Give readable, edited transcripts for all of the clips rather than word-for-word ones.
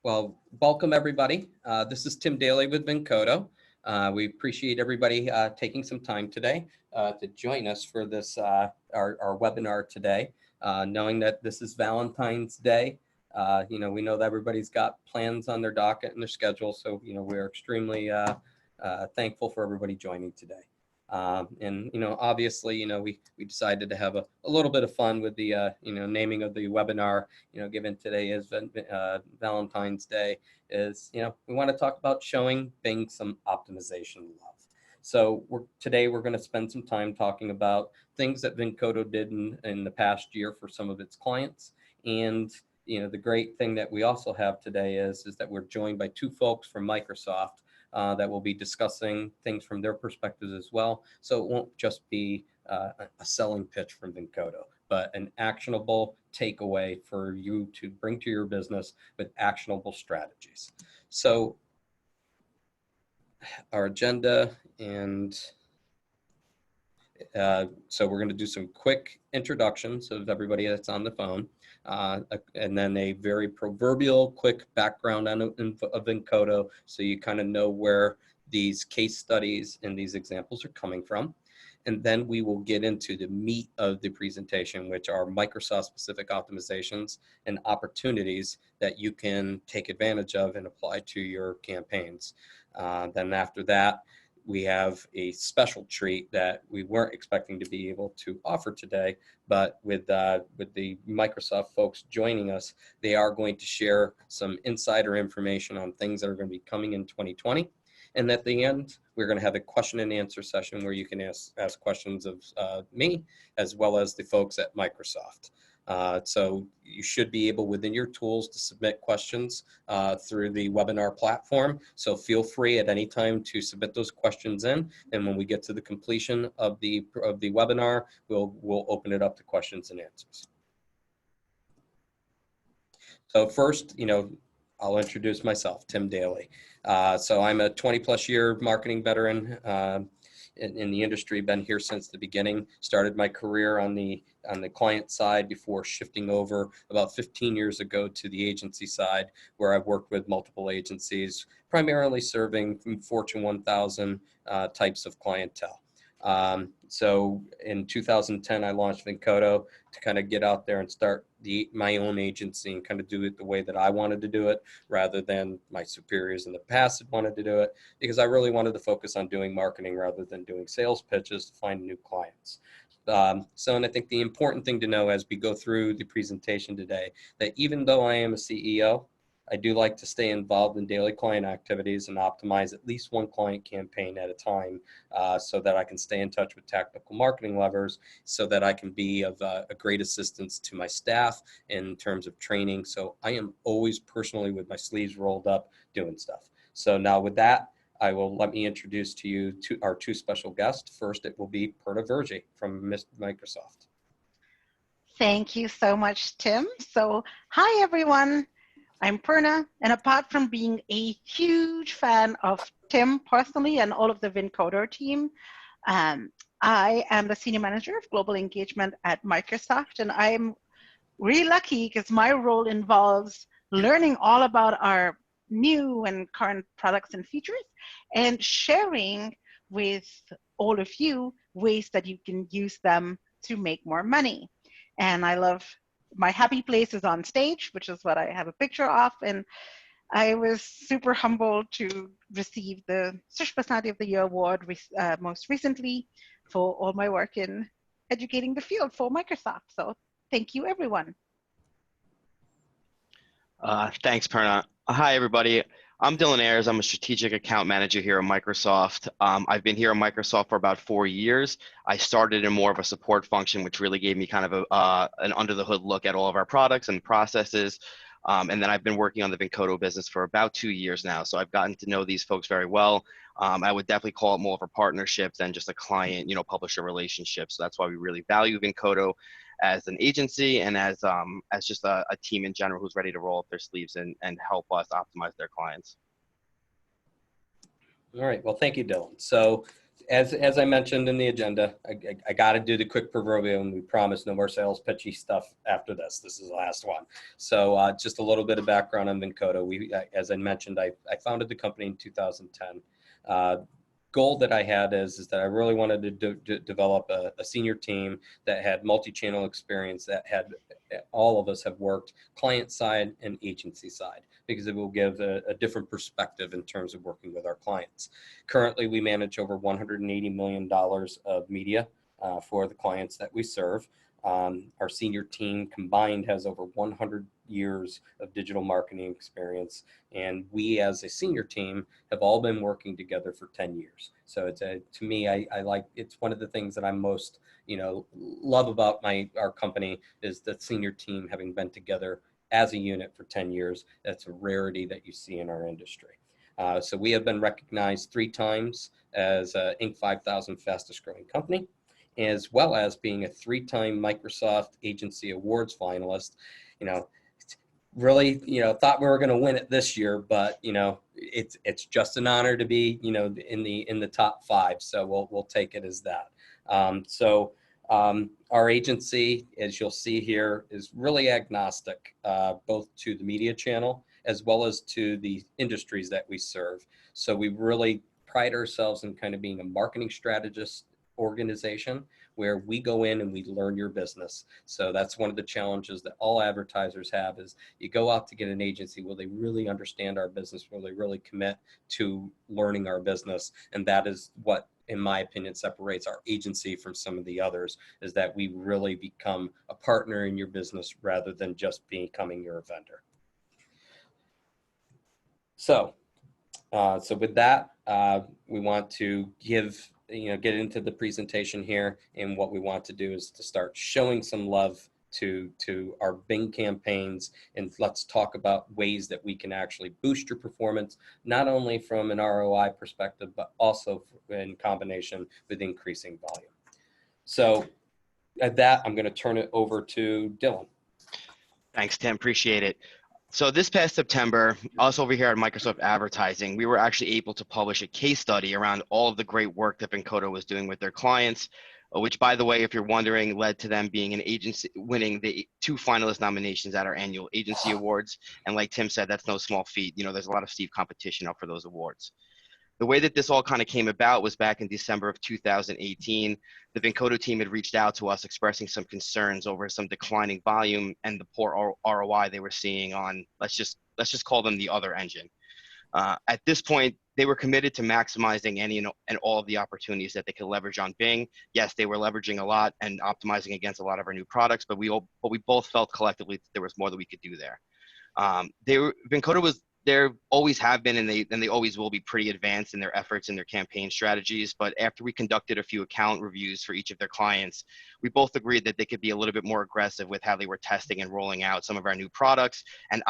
Well, welcome everybody. This is Tim Daly with Vincodo. We appreciate everybody taking some time today to join us for this our webinar today. Knowing that this is Valentine's Day, we know that everybody's got plans on their docket and their schedule, so we're extremely thankful for everybody joining today. Obviously, we decided to have a little bit of fun with the, naming of the webinar, given today is Valentine's Day, is, we want to talk about showing Bing some optimization love. So today we're going to spend some time talking about things that Vincodo did in the past year for some of its clients. And, the great thing that we also have today is that we're joined by two folks from Microsoft that will be discussing things from their perspectives as well. So it won't just be a selling pitch from Vincodo, but an actionable takeaway for you to bring to your business with actionable strategies. So our agenda, and so we're going to do some quick introductions of everybody that's on the phone, and then a very proverbial quick background of Vincodo, so you kind of know where these case studies and these examples are coming from. And then we will get into the meat of the presentation, which are Microsoft-specific optimizations and opportunities that you can take advantage of and apply to your campaigns. Then after that, we have a special treat that we weren't expecting to be able to offer today, but with the Microsoft folks joining us, they are going to share some insider information on things that are going to be coming in 2020. And at the end, we're going to have a question and answer session where you can ask questions of me, as well as the folks at Microsoft. So you should be able within your tools to submit questions through the webinar platform. So feel free at any time to submit those questions in. And when we get to the completion of the webinar, we'll open it up to questions and answers. So first, I'll introduce myself, Tim Daly. So I'm a 20+ year marketing veteran in the industry, been here since the beginning, started my career on the client side before shifting over about 15 years ago to the agency side, where I've worked with multiple agencies, primarily serving Fortune 1000 types of clientele. So in 2010, I launched Vincodo to kind of get out there and start my own agency and kind of do it the way that I wanted to do it, rather than my superiors in the past had wanted to do it, because I really wanted to focus on doing marketing rather than doing sales pitches to find new clients. And I think the important thing to know as we go through the presentation today, that even though I am a CEO, I do like to stay involved in daily client activities and optimize at least one client campaign at a time, so that I can stay in touch with tactical marketing levers, so that I can be of a great assistance to my staff in terms of training. So I am always personally with my sleeves rolled up doing stuff. So now with that, let me introduce to you our two special guests. First, it will be Purna Virji from Microsoft. Thank you so much, Tim. So hi, everyone. I'm Purna, and apart from being a huge fan of Tim personally and all of the Vincodo team, I am the Senior Manager of Global Engagement at Microsoft, and I'm really lucky because my role involves learning all about our new and current products and features and sharing with all of you ways that you can use them to make more money. And I love my happy place is on stage, which is what I have a picture of. And I was super humbled to receive the Search Personality of the Year award most recently for all my work in educating the field for Microsoft. So thank you, everyone. Thanks, Purna. Hi, everybody. I'm Dylan Ayers. I'm a strategic account manager here at Microsoft. I've been here at Microsoft for about 4 years. I started in more of a support function, which really gave me kind of an under the hood look at all of our products and processes. And then I've been working on the Vincodo business for about 2 years now. So I've gotten to know these folks very well. I would definitely call it more of a partnership than just a client, publisher relationship. So that's why we really value Vincodo as an agency and as just a team in general who's ready to roll up their sleeves and help us optimize their clients. All right, well, thank you, Dylan. So as I mentioned in the agenda, I got to do the quick proverbial, and we promise no more sales pitchy stuff after this. This is the last one. So just a little bit of background on Vincodo. As I mentioned, I founded the company in 2010. Goal that I had is that I really wanted to develop a senior team that had multi-channel experience, that had all of us have worked client side and agency side, because it will give a different perspective in terms of working with our clients. Currently, we manage over $180 million of media for the clients that we serve. Our senior team combined has over 100 years of digital marketing experience, and we as a senior team have all been working together for 10 years. So it's to me, I like, it's one of the things that I'm most, love about our company is the senior team having been together as a unit for 10 years. That's a rarity that you see in our industry. So we have been recognized 3 times as Inc. 5000 fastest growing company, as well as being a 3-time Microsoft Agency Awards finalist. Really, thought we were going to win it this year, but it's just an honor to be, in the top 5. So we'll take it as that. Our agency, as you'll see here, is really agnostic, both to the media channel as well as to the industries that we serve. So we really pride ourselves in kind of being a marketing strategist organization where we go in and we learn your business. So that's one of the challenges that all advertisers have, is you go out to get an agency, will they really understand our business? Will they really commit to learning our business? And that is what, in my opinion, separates our agency from some of the others, is that we really become a partner in your business rather than just becoming your vendor. So with that, we want to get into the presentation here, and what we want to do is to start showing some love to our Bing campaigns, and let's talk about ways that we can actually boost your performance, not only from an ROI perspective, but also in combination with increasing volume. So at that, I'm going to turn it over to Dylan. Thanks, Tim. Appreciate it. So this past September, us over here at Microsoft Advertising, we were actually able to publish a case study around all of the great work that Vincodo was doing with their clients, which, by the way, if you're wondering, led to them being an agency, winning the 2 finalist nominations at our annual agency awards. And like Tim said, that's no small feat. There's a lot of steep competition up for those awards. The way that this all kind of came about was back in December of 2018. The Vincodo team had reached out to us expressing some concerns over some declining volume and the poor ROI they were seeing on, let's just call them the other engine. At this point, they were committed to maximizing any and all of the opportunities that they could leverage on Bing. Yes, they were leveraging a lot and optimizing against a lot of our new products, but we both felt collectively that there was more that we could do there. Vincodo was, there always have been, and they always will be, pretty advanced in their efforts and their campaign strategies. But after we conducted a few account reviews for each of their clients, we both agreed that they could be a little bit more aggressive with how they were testing and rolling out some of our new products and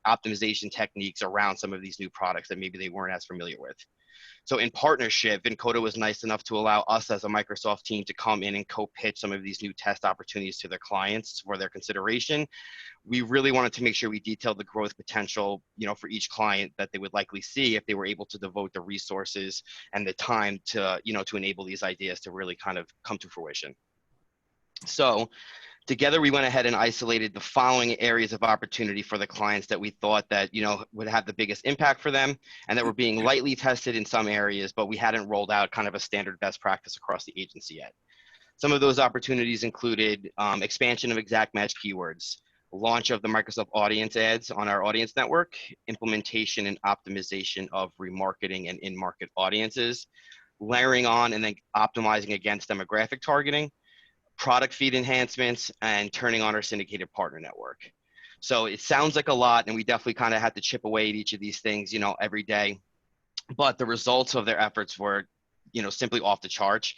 optimization techniques around some of these new products that maybe they weren't as familiar with. So in partnership, Vincodo was nice enough to allow us as a Microsoft team to come in and co-pitch some of these new test opportunities to their clients for their consideration. We really wanted to make sure we detailed the growth potential, for each client that they would likely see if they were able to devote the resources and the time to, to enable these ideas to really kind of come to fruition. So together, we went ahead and isolated the following areas of opportunity for the clients that we thought that, would have the biggest impact for them, and that were being lightly tested in some areas, but we hadn't rolled out kind of a standard best practice across the agency yet. Some of those opportunities included expansion of exact match keywords, launch of the Microsoft Audience ads on our audience network, implementation and optimization of remarketing and in-market audiences, layering on and then optimizing against demographic targeting, product feed enhancements, and turning on our syndicated partner network. So it sounds like a lot, and we definitely kind of had to chip away at each of these things, every day. But the results of their efforts were, simply off the charts.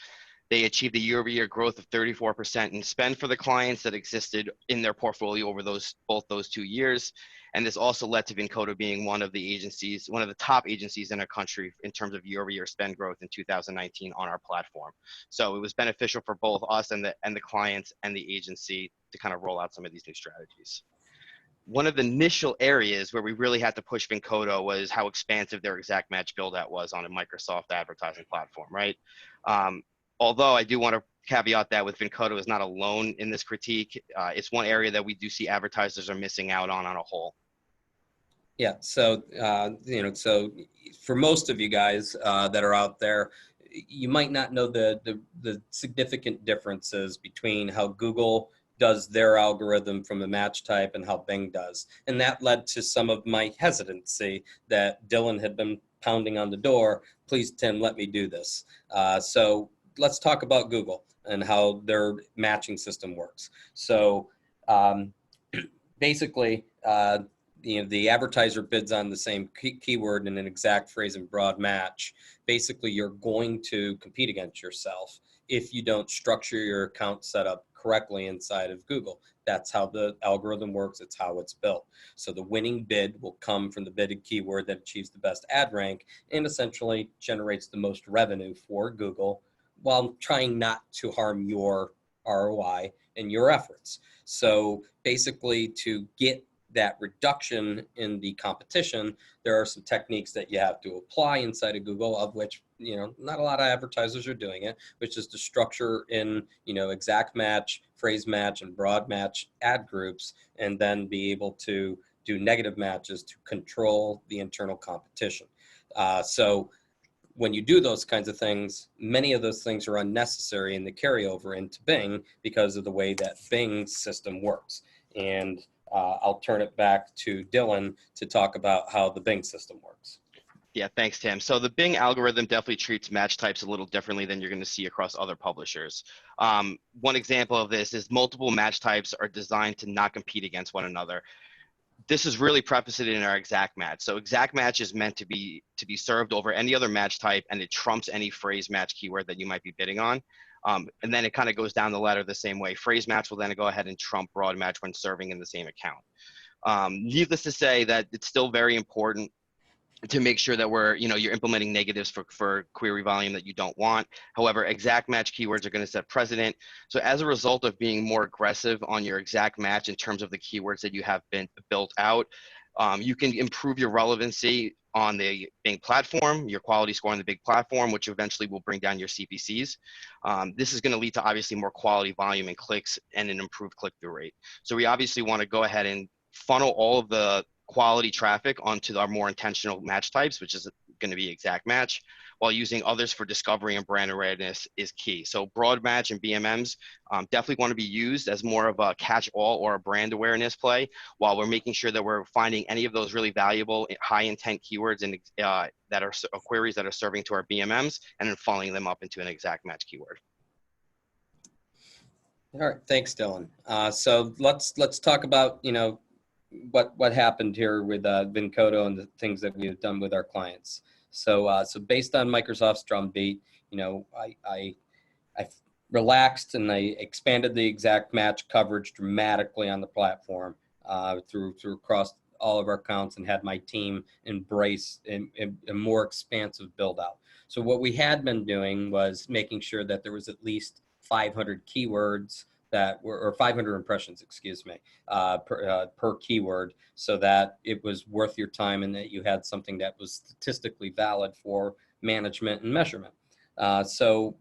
They achieved a year-over-year growth of 34% in spend for the clients that existed in their portfolio over both those 2 years. And this also led to Vincodo being one of the top agencies in our country in terms of year-over-year spend growth in 2019 on our platform. So it was beneficial for both us and the clients and the agency to kind of roll out some of these new strategies. one of the initial areas where we really had to push Vincodo was how expansive their exact match build out was on a Microsoft advertising platform, right? Although I do want to caveat that with Vincodo is not alone in this critique. It's one area that we do see advertisers are missing out on a whole. Yeah, so so for most of you guys that are out there, you might not know the significant differences between how Google does their algorithm from a match type and how Bing does. And that led to some of my hesitancy that Dylan had been pounding on the door. Please, Tim, let me do this. So let's talk about Google and how their matching system works. So basically, the advertiser bids on the same keyword in an exact phrase and broad match. Basically, you're going to compete against yourself if you don't structure your account setup correctly inside of Google. That's how the algorithm works. It's how it's built. So the winning bid will come from the bidded keyword that achieves the best ad rank and essentially generates the most revenue for Google while trying not to harm your ROI and your efforts. So basically, to get that reduction in the competition, there are some techniques that you have to apply inside of Google, of which, not a lot of advertisers are doing it, which is to structure in, exact match, phrase match, and broad match ad groups, and then be able to do negative matches to control the internal competition. So when you do those kinds of things, many of those things are unnecessary in the carryover into Bing because of the way that Bing's system works. And I'll turn it back to Dylan to talk about how the Bing system works. Yeah, thanks, Tim. So the Bing algorithm definitely treats match types a little differently than you're going to see across other publishers. One example of this is multiple match types are designed to not compete against one another. This is really prefaced in our exact match. So exact match is meant to be served over any other match type, and it trumps any phrase match keyword that you might be bidding on. And then it kind of goes down the ladder the same way. Phrase match will then go ahead and trump broad match when serving in the same account. Needless to say that it's still very important to make sure that you're implementing negatives for query volume that you don't want. However, exact match keywords are going to set precedent. So as a result of being more aggressive on your exact match in terms of the keywords that you have been built out, you can improve your relevancy on the Bing platform, your quality score on the Bing platform, which eventually will bring down your CPCs. This is going to lead to obviously more quality volume and clicks and an improved click-through rate. So we obviously want to go ahead and funnel all of the quality traffic onto our more intentional match types, which is going to be exact match, while using others for discovery and brand awareness is key. So broad match and BMMs definitely want to be used as more of a catch-all or a brand awareness play, while we're making sure that we're finding any of those really valuable high intent keywords and that are queries that are serving to our BMMs and then funneling them up into an exact match keyword. All right, thanks, Dylan. So let's talk about what happened here with Vincodo and the things that we've done with our clients. So based on Microsoft's drumbeat, I relaxed and I expanded the exact match coverage dramatically on the platform through across all of our accounts and had my team embrace a more expansive build out. So what we had been doing was making sure that there was at least 500 keywords or 500 impressions, per keyword, so that it was worth your time and that you had something that was statistically valid for management and measurement. So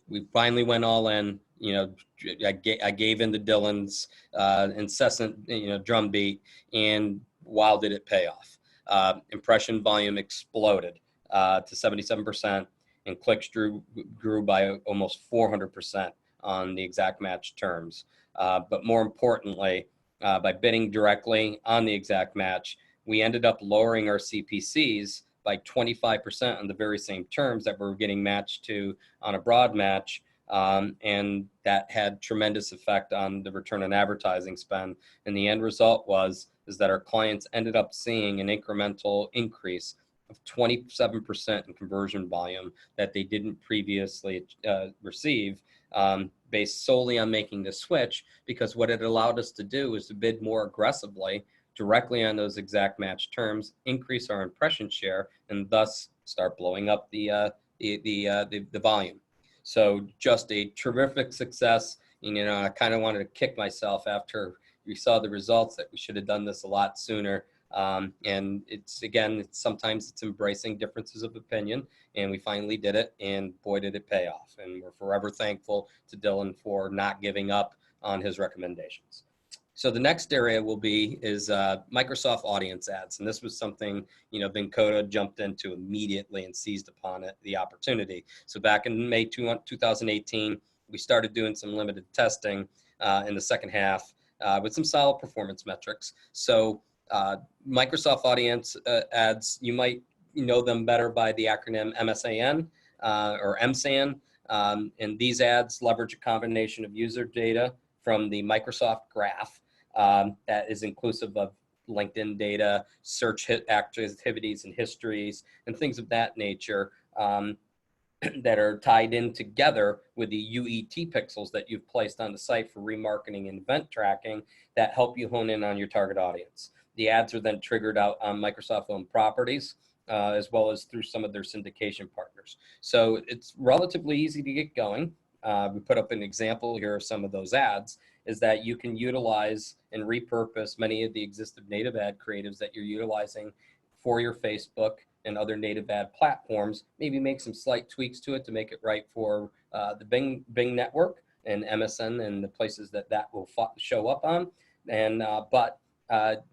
we finally went all in. I gave in to Dylan's incessant drumbeat, and wow, did it pay off. Impression volume exploded to 77%, and clicks grew by almost 400% on the exact match terms. But more importantly, by bidding directly on the exact match, we ended up lowering our CPCs by 25% on the very same terms that we're getting matched to on a broad match. And that had tremendous effect on the return on advertising spend. And the end result is that our clients ended up seeing an incremental increase of 27% in conversion volume that they didn't previously receive, based solely on making the switch, because what it allowed us to do is to bid more aggressively directly on those exact match terms, increase our impression share, and thus start blowing up the volume. So just a terrific success. I kind of wanted to kick myself after we saw the results that we should have done this a lot sooner. And sometimes it's embracing differences of opinion, and we finally did it, and boy, did it pay off. And we're forever thankful to Dylan for not giving up on his recommendations. So the next area is Microsoft Audience Ads. And this was something, Vincodo jumped into immediately and seized upon it, the opportunity. So back in May 2018, we started doing some limited testing in the second half with some solid performance metrics. So Microsoft Audience Ads, you might know them better by the acronym MSAN or MSAN. And these ads leverage a combination of user data from the Microsoft Graph that is inclusive of LinkedIn data, search hit activities and histories, and things of that nature that are tied in together with the UET pixels that you've placed on the site for remarketing and event tracking that help you hone in on your target audience. The ads are then triggered out on Microsoft-owned properties, as well as through some of their syndication partners. So it's relatively easy to get going. We put up an example here of some of those ads, is that you can utilize and repurpose many of the existing native ad creatives that you're utilizing for your Facebook and other native ad platforms, maybe make some slight tweaks to it to make it right for the Bing network and MSN and the places that will show up on. And but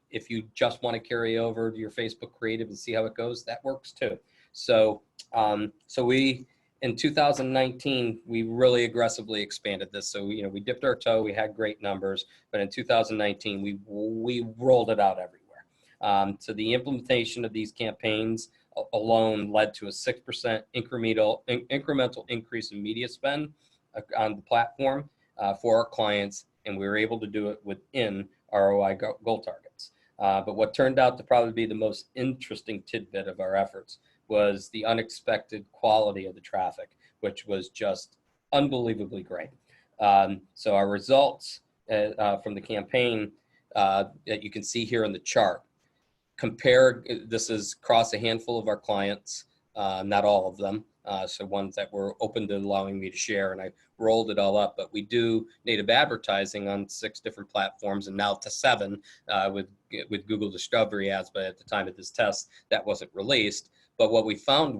if you just want to carry over to your Facebook creative and see how it goes, that works too. So in 2019, we really aggressively expanded this. So we dipped our toe, we had great numbers, but in 2019 we rolled it out everywhere. So the implementation of these campaigns alone led to a 6% incremental increase in media spend on the platform for our clients, and we were able to do it within ROI goal targets. But what turned out to probably be the most interesting tidbit of our efforts was the unexpected quality of the traffic, which was just unbelievably great. So our results from the campaign that you can see here in the chart, this is across a handful of our clients, not all of them, so ones that were open to allowing me to share, and I rolled it all up. But we do native advertising on 6 different platforms, and now to 7 with Google Discovery ads, but at the time of this test, that wasn't released. But what we found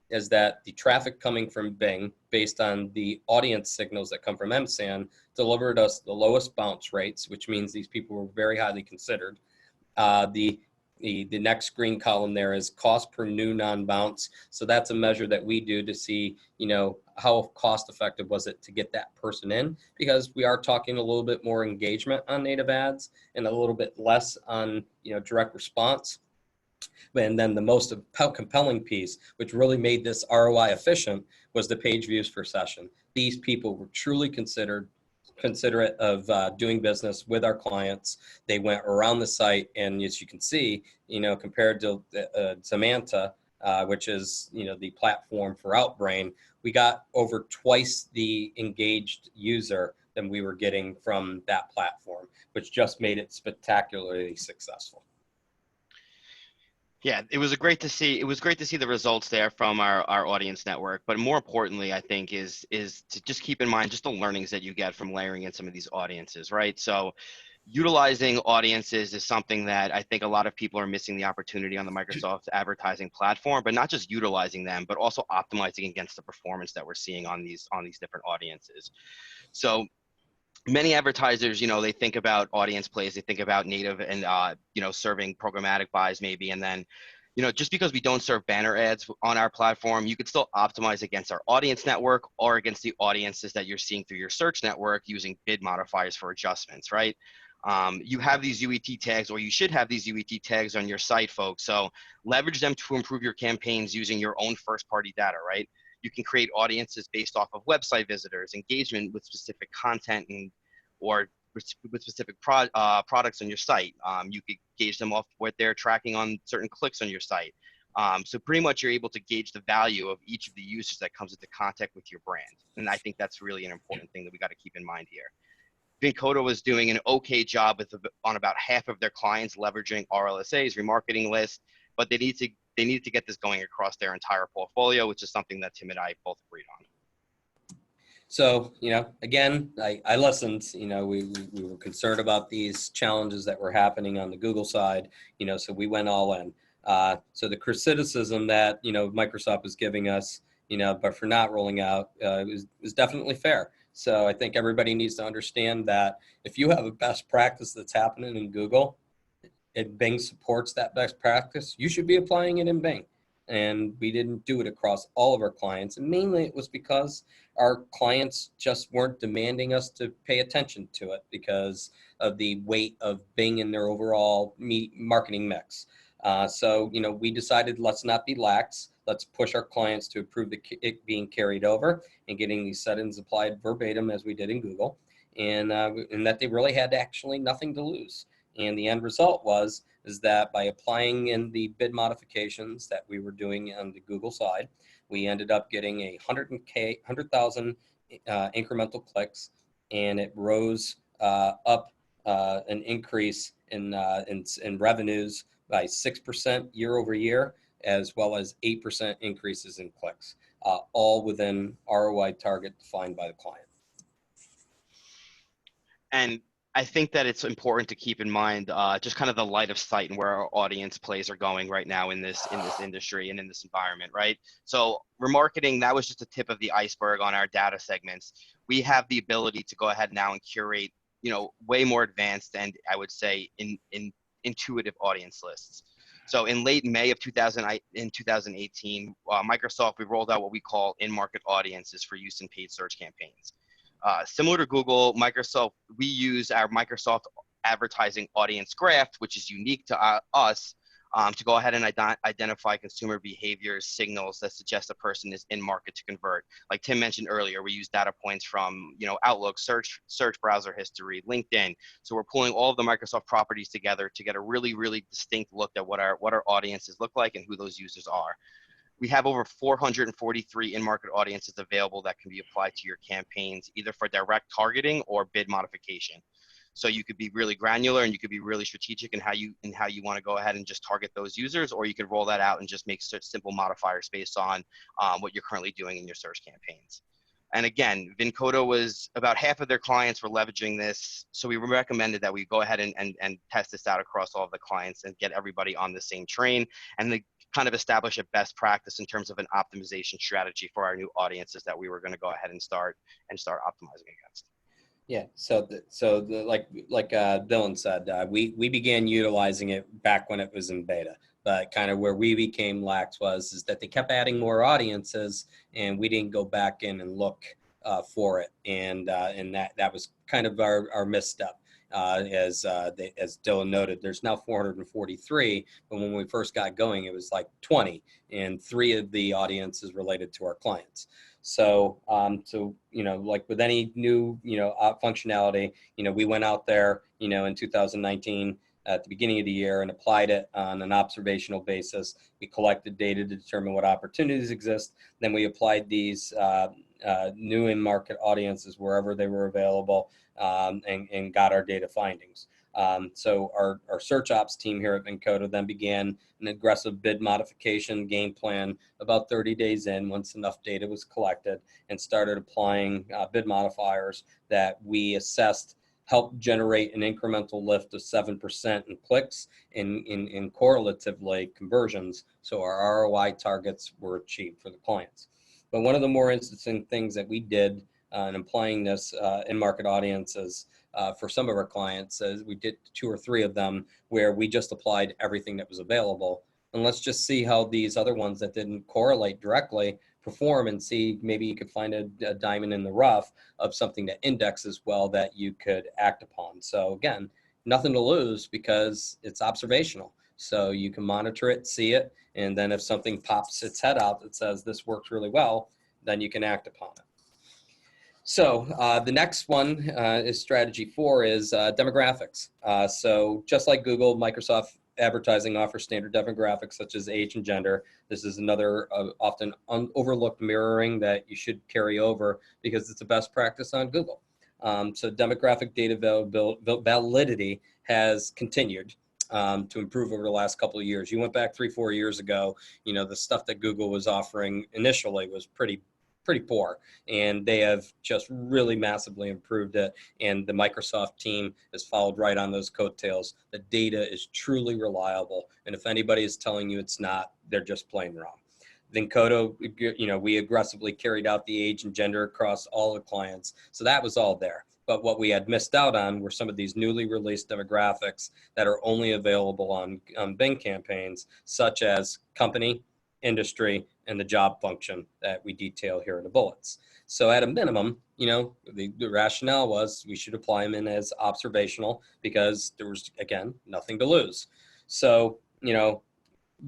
is that the traffic coming from Bing, based on the audience signals that come from MSAN, delivered us the lowest bounce rates, which means these people were very highly considered. The next green column there is cost per new non-bounce. So that's a measure that we do to see, how cost effective was it to get that person in, because we are talking a little bit more engagement on native ads and a little bit less on, direct response. And then the most compelling piece, which really made this ROI efficient, was the page views per session. These people were truly considerate of doing business with our clients. They went around the site, and as you can see, compared to Samantha, which is the platform for Outbrain, we got over twice the engaged user than we were getting from that platform, which just made it spectacularly successful. Yeah, it was great to see the results there from our audience network. But more importantly, I think is to just keep in mind just the learnings that you get from layering in some of these audiences, right? So utilizing audiences is something that I think a lot of people are missing the opportunity on the Microsoft advertising platform, but not just utilizing them, but also optimizing against the performance that we're seeing on these different audiences. So many advertisers, they think about audience plays, they think about native and, serving programmatic buys maybe. And then, just because we don't serve banner ads on our platform, you could still optimize against our audience network or against the audiences that you're seeing through your search network using bid modifiers for adjustments, right? You have these UET tags, or you should have these UET tags on your site, folks. So leverage them to improve your campaigns using your own first-party data, right? You can create audiences based off of website visitors, engagement with specific content, or with specific products on your site. You could gauge them off what they're tracking on certain clicks on your site. So pretty much you're able to gauge the value of each of the users that comes into contact with your brand. And I think that's really an important thing that we got to keep in mind here. Vincodo was doing an okay job on about half of their clients leveraging RLSA's remarketing list, but they need to get this going across their entire portfolio, which is something that Tim and I both agreed on. So, again, I listened. We were concerned about these challenges that were happening on the Google side, so we went all in. So the criticism that, Microsoft was giving us, but for not rolling out, was definitely fair. So I think everybody needs to understand that if you have a best practice that's happening in Google, and Bing supports that best practice, you should be applying it in Bing. And we didn't do it across all of our clients. And mainly it was because our clients just weren't demanding us to pay attention to it because of the weight of Bing in their overall marketing mix. So, we decided let's not be lax. Let's push our clients to approve it being carried over and getting these settings applied verbatim as we did in Google. And that they really had actually nothing to lose. And the end result is that by applying in the bid modifications that we were doing on the Google side, we ended up getting 100,000 incremental clicks, and it rose up an increase in revenues by 6% year over year, as well as 8% increases in clicks, all within ROI target defined by the client. And I think that it's important to keep in mind just kind of the light of sight and where our audience plays are going right now in this industry and in this environment, right? So remarketing, that was just a tip of the iceberg on our data segments. We have the ability to go ahead now and curate, way more advanced and I would say intuitive audience lists. So in late May of 2018, Microsoft, we rolled out what we call in-market audiences for use in paid search campaigns. Similar to Google, Microsoft, we use our Microsoft advertising audience graph, which is unique to us, to go ahead and identify consumer behaviors, signals that suggest a person is in market to convert. Like Tim mentioned earlier, we use data points from Outlook, search browser history, LinkedIn. So we're pulling all of the Microsoft properties together to get a really, really distinct look at what our audiences look like and who those users are. We have over 443 in-market audiences available that can be applied to your campaigns, either for direct targeting or bid modification. So you could be really granular and you could be really strategic in how you want to go ahead and just target those users, or you could roll that out and just make simple modifiers based on what you're currently doing in your search campaigns. And again, Vincodo was about half of their clients were leveraging this. So we recommended that we go ahead and test this out across all of the clients and get everybody on the same train and kind of establish a best practice in terms of an optimization strategy for our new audiences that we were going to go ahead and start optimizing against. Yeah, like Dylan said, we began utilizing it back when it was in beta. But kind of where we became lax is that they kept adding more audiences, and we didn't go back in and look for it, and that was kind of our misstep. As Dylan noted, there's now 443, but when we first got going, it was like 20, and 3 of the audiences related to our clients. So, like with any new, functionality, we went out there, in 2019 at the beginning of the year and applied it on an observational basis. We collected data to determine what opportunities exist. Then we applied these new in-market audiences wherever they were available, and got our data findings. So our search ops team here at Vincodo then began an aggressive bid modification game plan about 30 days in, once enough data was collected, and started applying bid modifiers that we assessed helped generate an incremental lift of 7% in clicks in correlatively conversions. So our ROI targets were achieved for the clients. But one of the more interesting things that we did in applying this in market audiences for some of our clients, we did 2 or 3 of them where we just applied everything that was available. And let's just see how these other ones that didn't correlate directly perform, and see maybe you could find a diamond in the rough of something that indexes well that you could act upon. So again, nothing to lose because it's observational. So you can monitor it, see it, and then if something pops its head out that says this works really well, then you can act upon it. So the next one is strategy 4 is demographics. So just like Google, Microsoft advertising offers standard demographics such as age and gender. This is another often overlooked mirroring that you should carry over because it's a best practice on Google. So demographic data validity has continued to improve over the last couple of years. You went back 3-4 years ago, the stuff that Google was offering initially was pretty pretty poor, and they have just really massively improved it. And the Microsoft team has followed right on those coattails. The data is truly reliable, and if anybody is telling you it's not, they're just plain wrong. Vincodo, we aggressively carried out the age and gender across all the clients, so that was all there. But what we had missed out on were some of these newly released demographics that are only available on Bing campaigns, such as company, industry, and the job function that we detail here in the bullets. So at a minimum, the rationale was we should apply them in as observational because there was, again, nothing to lose. So,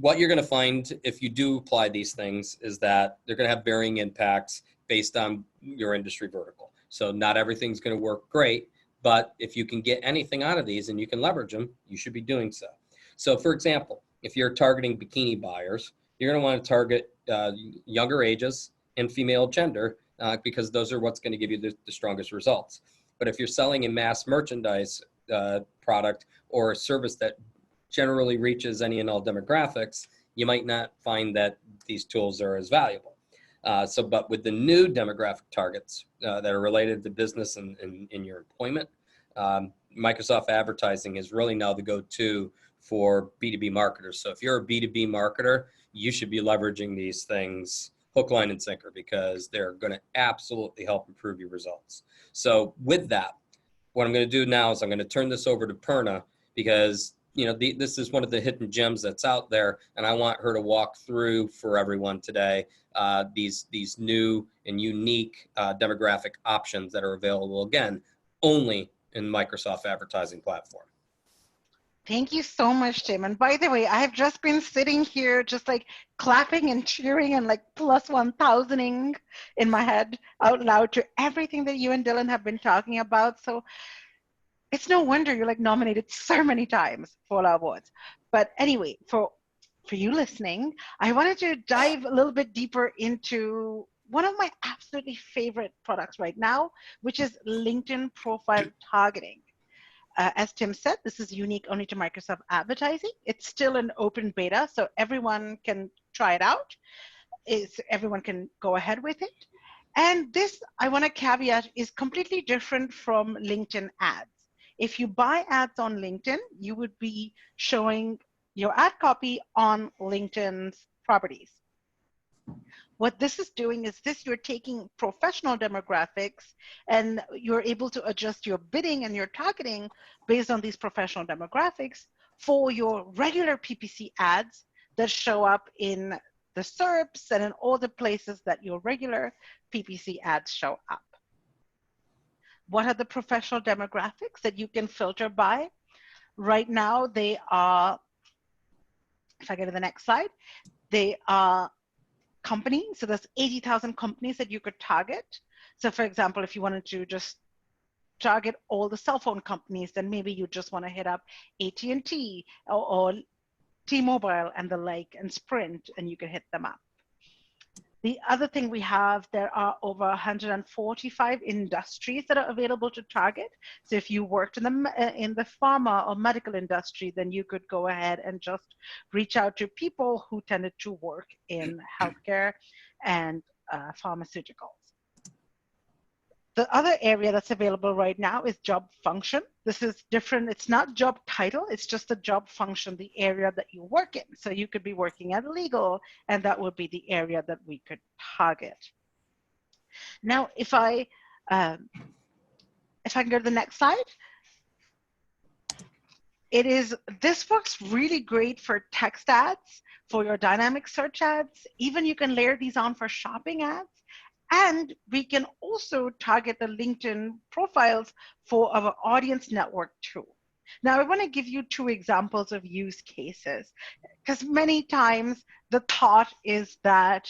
what you're going to find if you do apply these things is that they're going to have varying impacts based on your industry vertical. So not everything's going to work great, but if you can get anything out of these and you can leverage them, you should be doing so. So for example, if you're targeting bikini buyers, you're going to want to target younger ages and female gender because those are what's going to give you the strongest results. But if you're selling a mass merchandise product or a service that generally reaches any and all demographics, you might not find that these tools are as valuable. But with the new demographic targets that are related to business and in your employment, Microsoft Advertising is really now the go-to for B2B marketers. So if you're a B2B marketer, you should be leveraging these things hook, line, and sinker because they're going to absolutely help improve your results. So with that, what I'm going to do now is I'm going to turn this over to Purna because this is one of the hidden gems that's out there, and I want her to walk through for everyone today these new and unique demographic options that are available, again, only in Microsoft Advertising platform. Thank you so much, Tim. And by the way, I have just been sitting here just like clapping and cheering and like plus 1,000ing in my head out loud to everything that you and Dylan have been talking about. So it's no wonder you're like nominated so many times for our awards. But anyway, for you listening, I wanted to dive a little bit deeper into one of my absolutely favorite products right now, which is LinkedIn profile targeting. As Tim said, this is unique only to Microsoft Advertising. It's still an open beta, so everyone can try it out. Everyone can go ahead with it. And this, I want to caveat, is completely different from LinkedIn ads. If you buy ads on LinkedIn, you would be showing your ad copy on LinkedIn's properties. What this is doing is you're taking professional demographics and you're able to adjust your bidding and your targeting based on these professional demographics for your regular PPC ads that show up in the SERPs and in all the places that your regular PPC ads show up. What are the professional demographics that you can filter by? Right now, they are, if I go to the next slide, they are companies. So there's 80,000 companies that you could target. So for example, if you wanted to just target all the cell phone companies, then maybe you just want to hit up AT&T or T-Mobile and the like and Sprint, and you can hit them up. The other thing we have, there are over 145 industries that are available to target. So if you worked in the pharma or medical industry, then you could go ahead and just reach out to people who tended to work in healthcare and pharmaceuticals. The other area that's available right now is job function. This is different. It's not job title. It's just the job function, the area that you work in. So you could be working at legal, and that would be the area that we could target. Now, if I can go to the next slide. This works really great for text ads, for your dynamic search ads. Even you can layer these on for shopping ads. And we can also target the LinkedIn profiles for our audience network too. Now, I want to give you two examples of use cases, because many times the thought is that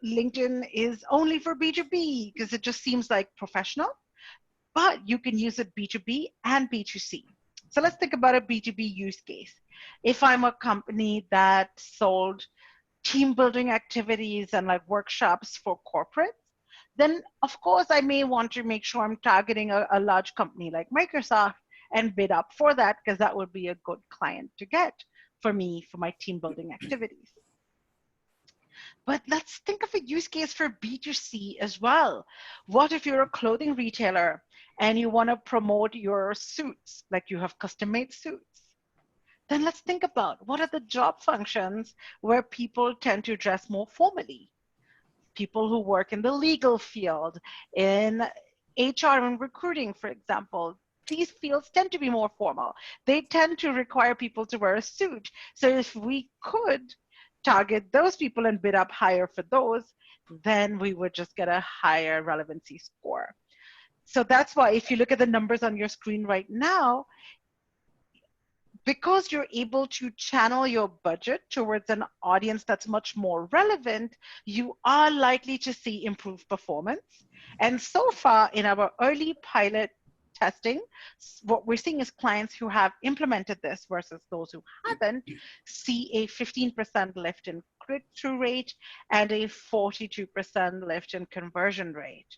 LinkedIn is only for B2B because it just seems like professional, but you can use it B2B and B2C. So let's think about a B2B use case. If I'm a company that sold team building activities and like workshops for corporates, then of course I may want to make sure I'm targeting a large company like Microsoft and bid up for that, because that would be a good client to get for me for my team building activities. But let's think of a use case for B2C as well. What if you're a clothing retailer and you want to promote your suits, like you have custom made suits? Then let's think about what are the job functions where people tend to dress more formally. People who work in the legal field, in HR and recruiting, for example. These fields tend to be more formal. They tend to require people to wear a suit. So if we could target those people and bid up higher for those, then we would just get a higher relevancy score. So that's why if you look at the numbers on your screen right now, because you're able to channel your budget towards an audience that's much more relevant, you are likely to see improved performance. And so far in our early pilot testing, what we're seeing is clients who have implemented this versus those who haven't see a 15% lift in click-through rate and a 42% lift in conversion rate.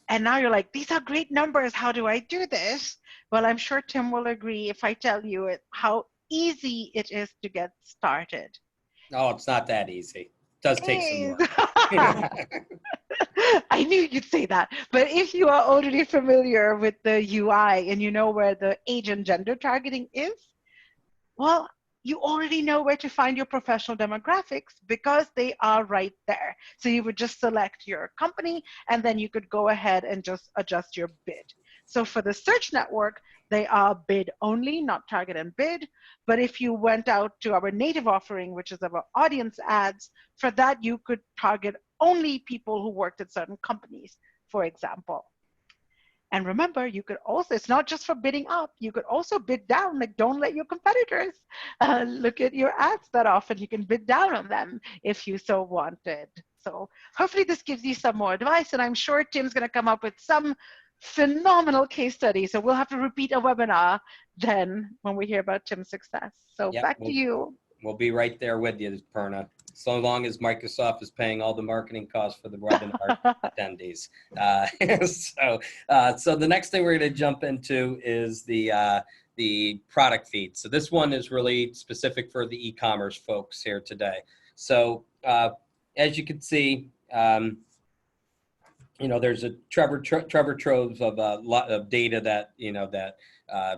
And now you're like, these are great numbers. How do I do this? Well, I'm sure Tim will agree if I tell you how easy it is to get started. Oh, it's not that easy. It does take some work. I knew you'd say that. But if you are already familiar with the UI and you know where the age and gender targeting is, well, you already know where to find your professional demographics because they are right there. So you would just select your company and then you could go ahead and just adjust your bid. So for the search network, they are bid only, not target and bid. But if you went out to our native offering, which is our audience ads, for that you could target only people who worked at certain companies, for example. And remember, you could also, it's not just for bidding up, you could also bid down, like don't let your competitors look at your ads that often. You can bid down on them if you so wanted. So hopefully this gives you some more advice, and I'm sure Tim's gonna come up with some phenomenal case study. So we'll have to repeat a webinar then when we hear about Tim's success. So Yep, back to you. We'll be right there with you, Purna, so long as Microsoft is paying all the marketing costs for the webinar attendees. So the next thing we're going to jump into is the product feed. So this one is really specific for the e-commerce folks here today. So as you can see, there's a treasure troves of a lot of data that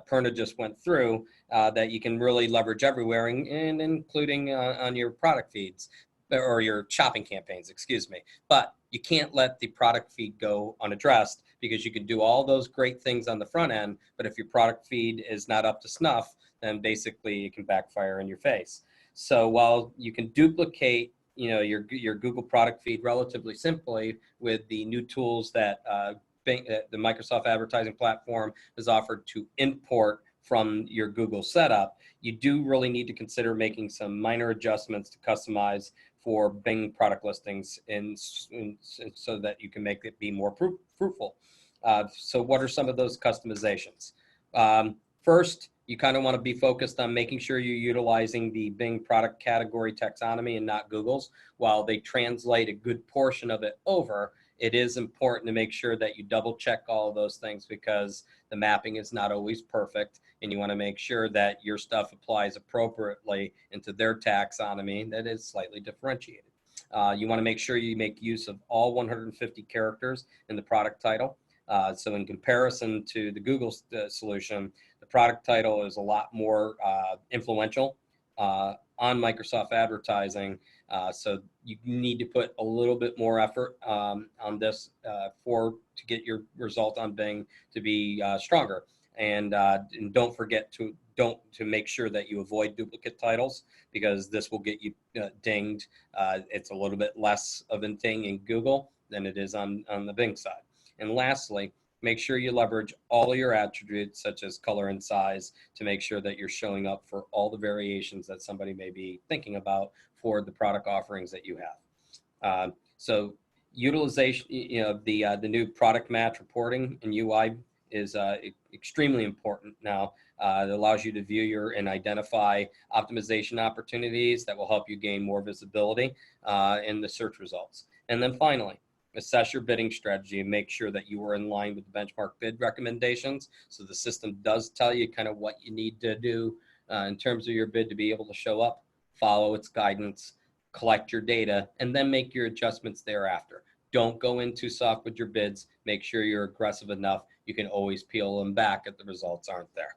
Purna just went through that you can really leverage everywhere, and including on your product feeds or your shopping campaigns, excuse me. But you can't let the product feed go unaddressed, because you can do all those great things on the front end, but if your product feed is not up to snuff, then basically it can backfire in your face. So while you can duplicate your Google product feed relatively simply with the new tools that the Microsoft advertising platform is offered to import from your Google setup, you do really need to consider making some minor adjustments to customize for Bing product listings so that you can make it be more fruitful. So what are some of those customizations? First, you kind of want to be focused on making sure you're utilizing the Bing product category taxonomy and not Google's. While they translate a good portion of it over, it is important to make sure that you double check all of those things, because the mapping is not always perfect, and you want to make sure that your stuff applies appropriately into their taxonomy that is slightly differentiated. You want to make sure you make use of all 150 characters in the product title. So in comparison to the Google solution, the product title is a lot more influential on Microsoft advertising. So you need to put a little bit more effort on this to get your result on Bing to be stronger. And don't forget to make sure that you avoid duplicate titles, because this will get you dinged. It's a little bit less of a ding in Google than it is on the Bing side. And lastly, make sure you leverage all of your attributes, such as color and size, to make sure that you're showing up for all the variations that somebody may be thinking about for the product offerings that you have. So utilization, the new product match reporting and UI is extremely important now. It allows you to view and identify optimization opportunities that will help you gain more visibility in the search results. And then finally, assess your bidding strategy and make sure that you are in line with the benchmark bid recommendations. So the system does tell you kind of what you need to do in terms of your bid to be able to show up. Follow its guidance. collect your data, and then make your adjustments thereafter. Don't go in too soft with your bids. Make sure you're aggressive enough. You can always peel them back if the results aren't there.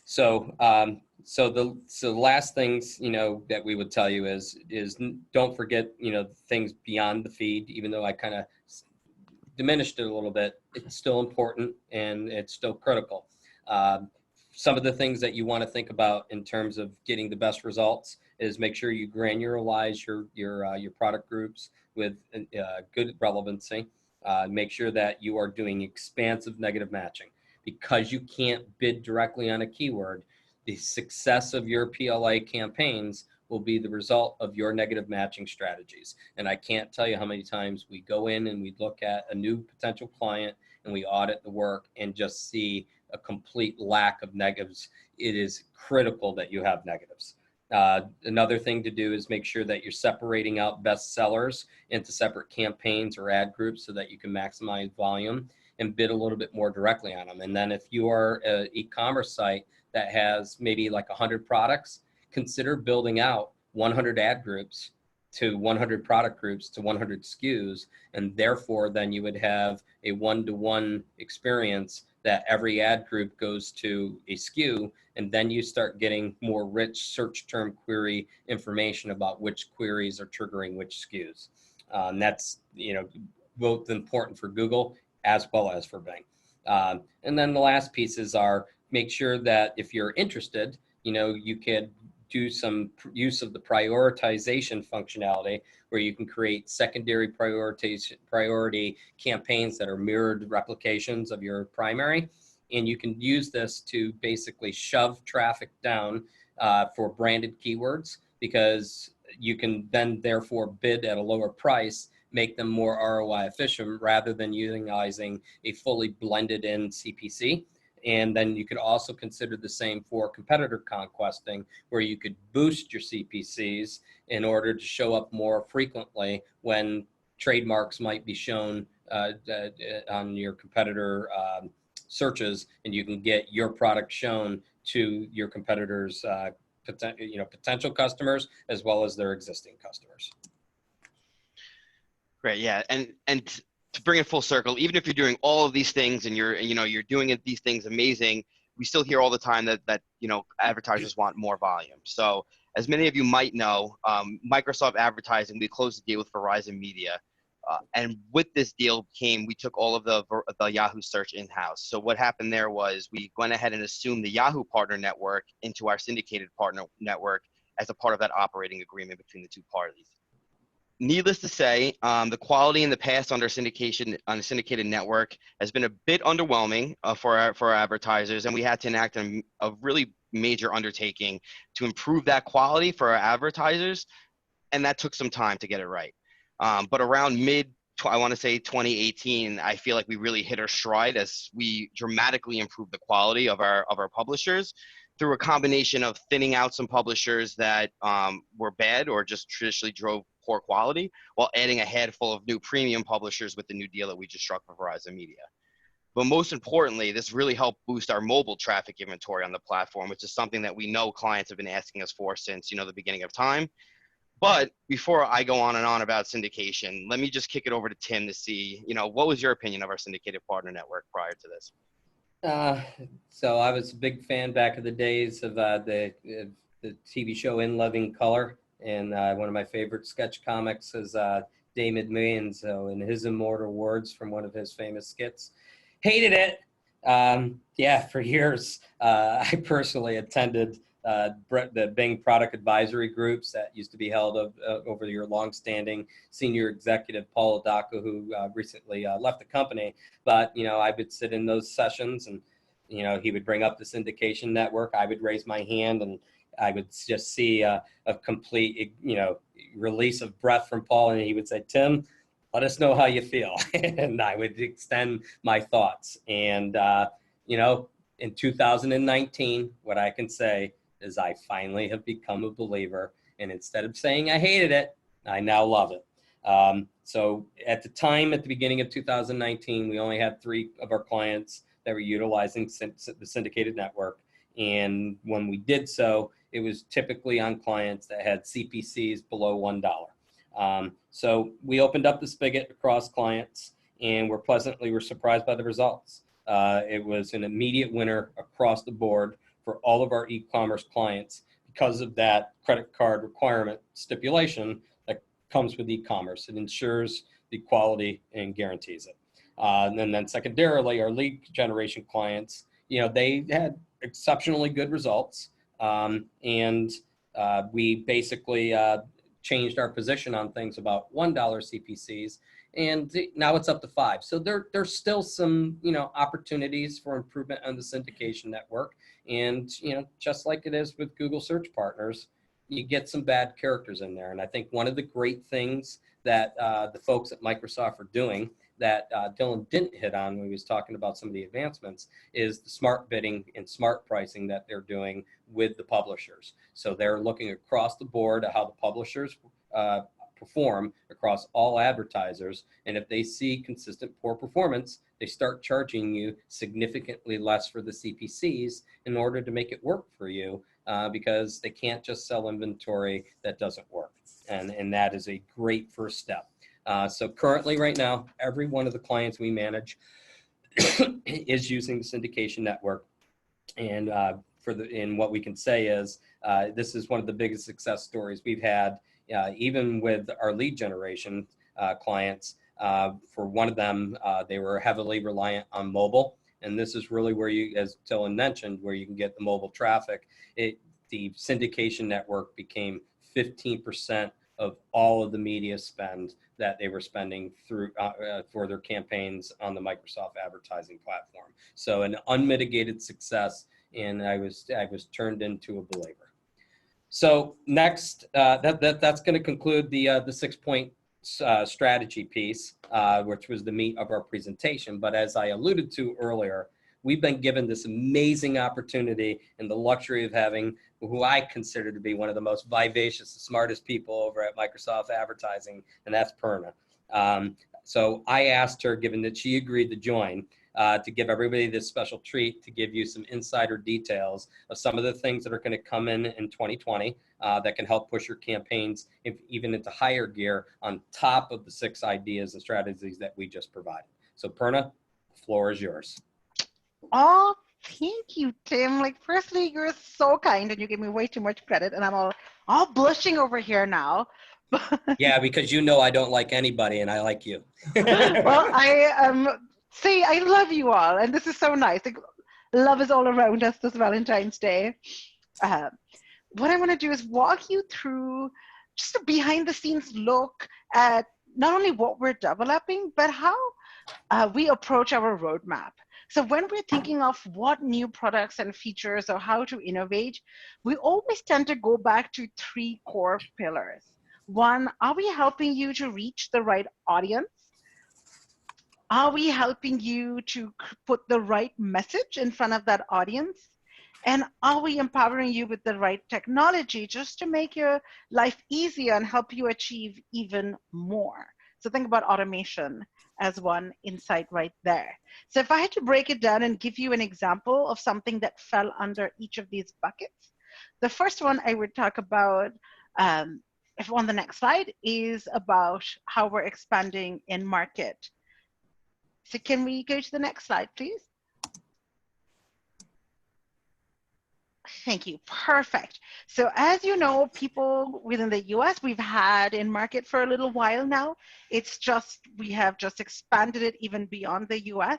So, the last things, that we would tell you is don't forget, things beyond the feed. Even though I kind of diminished it a little bit, it's still important and it's still critical. Some of the things that you want to think about in terms of getting the best results is make sure you granularize your product groups with good relevancy. Make sure that you are doing expansive negative matching. Because you can't bid directly on a keyword, the success of your PLA campaigns will be the result of your negative matching strategies. And I can't tell you how many times we go in and we look at a new potential client and we audit the work and just see a complete lack of negatives. It is critical that you have negatives. Another thing to do is make sure that you're separating out best sellers into separate campaigns or ad groups so that you can maximize volume and bid a little bit more directly on them. And then if you are an e-commerce site that has maybe like 100 products, consider building out 100 ad groups to 100 product groups to 100 SKUs. And therefore, then you would have a one-to-one experience that every ad group goes to a SKU. And then you start getting more rich search term query information about which queries are triggering which SKUs. That's, both important for Google as well as for Bing. And then the last pieces are make sure that if you're interested, you could do some use of the prioritization functionality where you can create secondary priority campaigns that are mirrored replications of your primary. And you can use this to basically shove traffic down for branded keywords, because you can then therefore bid at a lower price, make them more ROI efficient rather than utilizing a fully blended in CPC. And then you could also consider the same for competitor conquesting, where you could boost your CPCs in order to show up more frequently when trademarks might be shown on your competitor searches, and you can get your product shown to your competitors' potential customers as well as their existing customers. Great, yeah, and to bring it full circle, even if you're doing all of these things and you're doing these things amazing, we still hear all the time that advertisers want more volume. So as many of you might know, Microsoft Advertising, we closed the deal with Verizon Media. And with this deal we took all of the Yahoo search in-house. So what happened there was we went ahead and assumed the Yahoo partner network into our syndicated partner network as a part of that operating agreement between the two parties. Needless to say, the quality in the past on the syndicated network has been a bit underwhelming for our advertisers, and we had to enact a really major undertaking to improve that quality for our advertisers, and that took some time to get it right. But around I want to say 2018, I feel like we really hit our stride as we dramatically improved the quality of our publishers through a combination of thinning out some publishers that were bad or just traditionally drove poor quality, while adding a handful of new premium publishers with the new deal that we just struck for Verizon Media. But most importantly, this really helped boost our mobile traffic inventory on the platform, which is something that we know clients have been asking us for since the beginning of time. But before I go on and on about syndication, let me just kick it over to Tim to see, what was your opinion of our syndicated partner network prior to this? So I was a big fan back in the days of the TV show In Living Color. And one of my favorite sketch comics is David Manzo, in his immortal words from one of his famous skits. Hated it. For years, I personally attended the Bing product advisory groups that used to be held over your longstanding senior executive, Paul Adaka, who recently left the company. But, I would sit in those sessions and, he would bring up the syndication network. I would raise my hand and I would just see a complete, release of breath from Paul, and he would say, "Tim, let us know how you feel." And I would extend my thoughts. And, in 2019, what I can say is I finally have become a believer. And instead of saying I hated it, I now love it. So at the time, at the beginning of 2019, we only had 3 of our clients that were utilizing the syndicated network. And when we did so, it was typically on clients that had CPCs below $1. So we opened up the spigot across clients, and were surprised by the results. It was an immediate winner across the board for all of our e-commerce clients because of that credit card requirement stipulation that comes with e-commerce. It ensures the quality and guarantees it. And then secondarily, our lead generation clients, they had exceptionally good results. We basically changed our position on things about $1 CPCs, and now it's up to $5. So there's still some, opportunities for improvement on the syndication network. And, just like it is with Google search partners, you get some bad characters in there. And I think one of the great things that the folks at Microsoft are doing that Dylan didn't hit on when he was talking about some of the advancements is the smart bidding and smart pricing that they're doing with the publishers. So they're looking across the board at how the publishers perform across all advertisers. And if they see consistent poor performance, they start charging you significantly less for the CPCs in order to make it work for you, because they can't just sell inventory that doesn't work. And that is a great first step. So currently right now, every one of the clients we manage is using the syndication network. And what we can say is this is one of the biggest success stories we've had, even with our lead generation clients. For one of them, they were heavily reliant on mobile. And this is really where you, as Dylan mentioned, where you can get the mobile traffic. The syndication network became 15% of all of the media spend that they were spending through for their campaigns on the Microsoft advertising platform. So an unmitigated success, and I was turned into a believer. So next, that's going to conclude the 6-point strategy piece, which was the meat of our presentation. But as I alluded to earlier, we've been given this amazing opportunity and the luxury of having who I consider to be one of the most vivacious, the smartest people over at Microsoft Advertising, and that's Purna. So I asked her, given that she agreed to join, to give everybody this special treat, to give you some insider details of some of the things that are going to come in 2020 that can help push your campaigns even into higher gear on top of the 6 ideas and strategies that we just provided. So Purna, the floor is yours. Oh, thank you, Tim. Like, firstly, you're so kind and you give me way too much credit, and I'm all blushing over here now. Yeah, because I don't like anybody and I like you. Well, I love you all, and this is so nice. Like, love is all around us this Valentine's Day. What I want to do is walk you through just a behind the scenes look at not only what we're developing, but how we approach our roadmap. So when we're thinking of what new products and features or how to innovate, we always tend to go back to 3 core pillars. 1, are we helping you to reach the right audience? Are we helping you to put the right message in front of that audience? And are we empowering you with the right technology just to make your life easier and help you achieve even more? So think about automation as one insight right there. So if I had to break it down and give you an example of something that fell under each of these buckets, the first one I would talk about, if on the next slide, is about how we're expanding in market. So can we go to the next slide, please? Thank you. Perfect. So as you know, people within the US, we've had in market for a little while now. It's just, we have just expanded it even beyond the US.